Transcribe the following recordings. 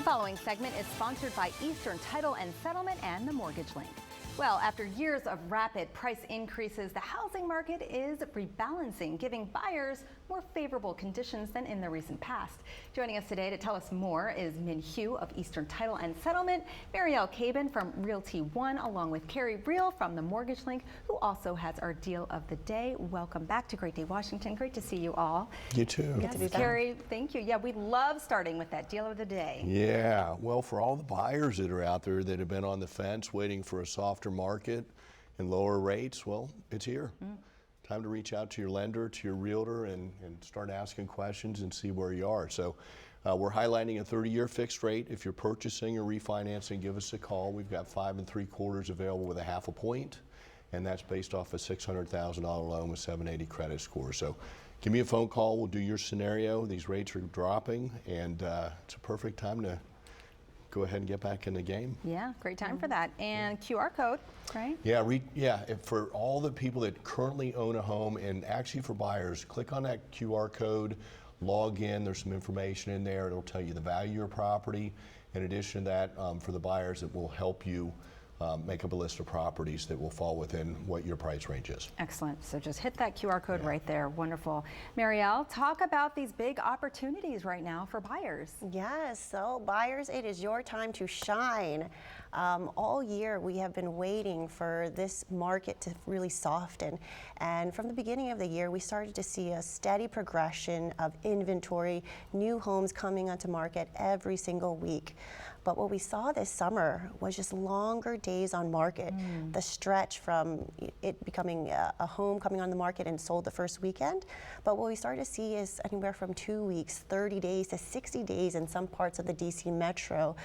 following segment is sponsored by Eastern Title and Settlement and the Mortgage Link. Well, after years of rapid price increases, the housing market is rebalancing, giving buyers more favorable conditions than in the recent past. Joining us today to tell us more is Min Hugh of Eastern Title and Settlement, Mariel Caben from Realty One, along with Carrie Reel from the Mortgage Link, who also has our deal of the day. Welcome back to Great Day Washington. Great to see you all. You too. Yes, Good to be Carrie, thank you. Yeah, we love starting with that deal of the day. Yeah, well, for all the buyers that are out there that have been on the fence waiting for a softer market and lower rates, well, it's here. Time to reach out to your lender, to your realtor, and start asking questions and see where you are. So we're highlighting a 30-year fixed rate. If you're purchasing or refinancing, give us a call. We've got 5 3/4 available with a 0.5 point, and that's based off a $600,000 loan with 780 credit score. So give me a phone call. We'll do your scenario. These rates are dropping, and it's a perfect time to go ahead and get back in the game. Yeah, great time for that. And QR code, right? Yeah, for all the people that currently own a home, and actually for buyers, click on that QR code, log in. There's some information in there. It'll tell you the value of your property. In addition to that, for the buyers, it will help you make up a list of properties that will fall within what your price range is. Excellent. So just hit that QR code right there. Wonderful. Mariel, talk about these big opportunities right now for buyers. Yes, so buyers, it is your time to shine. All year we have been waiting for this market to really soften. And from the beginning of the year, we started to see a steady progression of inventory, new homes coming onto market every single week. But what we saw this summer was just longer days on market. The stretch from it becoming a home coming on the market and sold the first weekend. But what we started to see is anywhere from 2 weeks, 30 days to 60 days in some parts of the DC metro,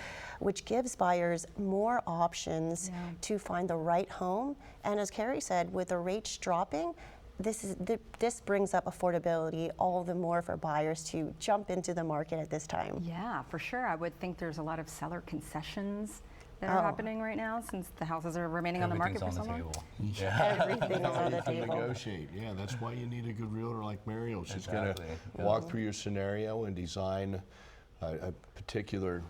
which gives buyers more options to find the right home. And as Carrie said, with the rates dropping, this brings up affordability all the more for buyers to jump into the market at this time. Yeah, for sure. I would think there's a lot of seller concessions that are happening right now since the houses are remaining on the market for so long. Everything is on the table. Negotiate. Yeah, that's why you need a good realtor like Mariel. She's going to walk through your scenario and design a particular,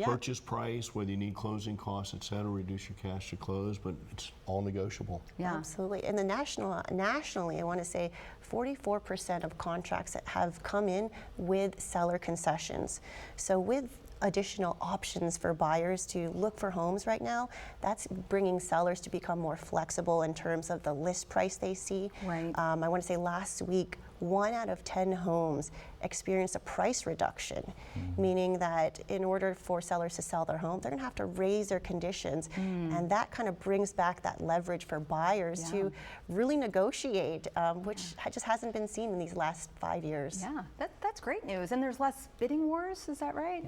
purchase price, whether you need closing costs, et cetera, reduce your cash to close, but it's all negotiable. Yeah, absolutely. And nationally, I want to say 44% of contracts that have come in with seller concessions. So with additional options for buyers to look for homes right now, that's bringing sellers to become more flexible in terms of the list price they see. Right. I want to say last week, 1 out of 10 homes experienced a price reduction, meaning that in order for sellers to sell their home, they're going to have to raise their conditions. And that kind of brings back that leverage for buyers to really negotiate, which just hasn't been seen in these last 5 years. Yeah, that's great news. And there's less bidding wars, is that right?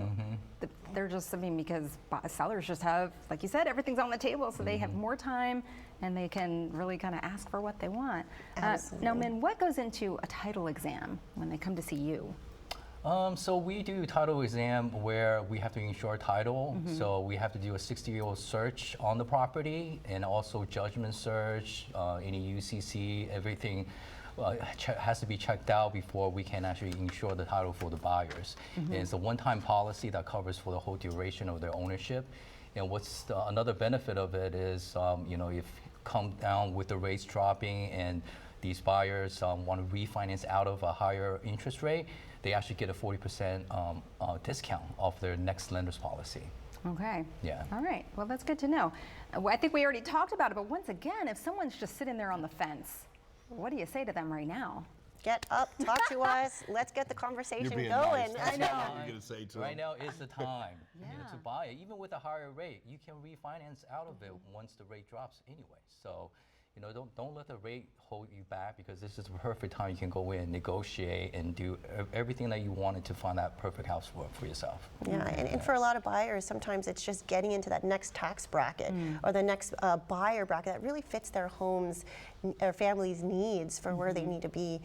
They're just, because sellers just have, like you said, everything's on the table, so they have more time and they can really kind of ask for what they want. Now, Min, what goes into a title exam when they come to see you? So we do title exam where we have to insure title. So we have to do a 60-year-old search on the property and also judgment search, any UCC, everything has to be checked out before we can actually insure the title for the buyers. And it's a one-time policy that covers for the whole duration of their ownership. And what's another benefit of it is, if come down with the rates dropping and these buyers want to refinance out of a higher interest rate, they actually get a 40% discount off their next lender's policy. Okay. Yeah. All right. Well, that's good to know. I think we already talked about it, but once again, if someone's just sitting there on the fence, what do you say to them right now? Get up, talk to us, let's get the conversation going. Nice. I know. You're going to say to Right now is the time to Yeah. buy it. Even with a higher rate, you can refinance out of it once the rate drops anyway. So, don't let the rate hold you back, because this is the perfect time you can go in, negotiate, and do everything that you wanted to find that perfect house for yourself. Yeah, and for a lot of buyers, sometimes it's just getting into that next tax bracket or the next buyer bracket that really fits their home's or family's needs for where they need to be.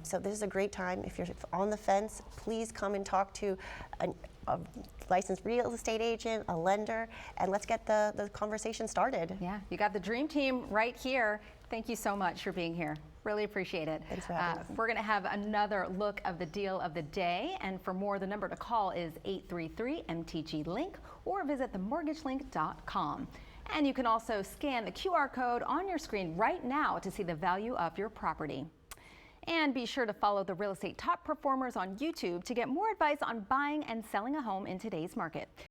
So this is a great time. If you're on the fence, please come and talk to a licensed real estate agent, a lender, and let's get the conversation started. Yeah, you got the dream team right here. Thank you so much for being here. Really appreciate it. Thanks for having us. We're going to have another look of the deal of the day. And for more, the number to call is 833-MTG-LINK or visit themortgagelink.com. And you can also scan the QR code on your screen right now to see the value of your property. And be sure to follow the Real Estate Top Performers on YouTube to get more advice on buying and selling a home in today's market.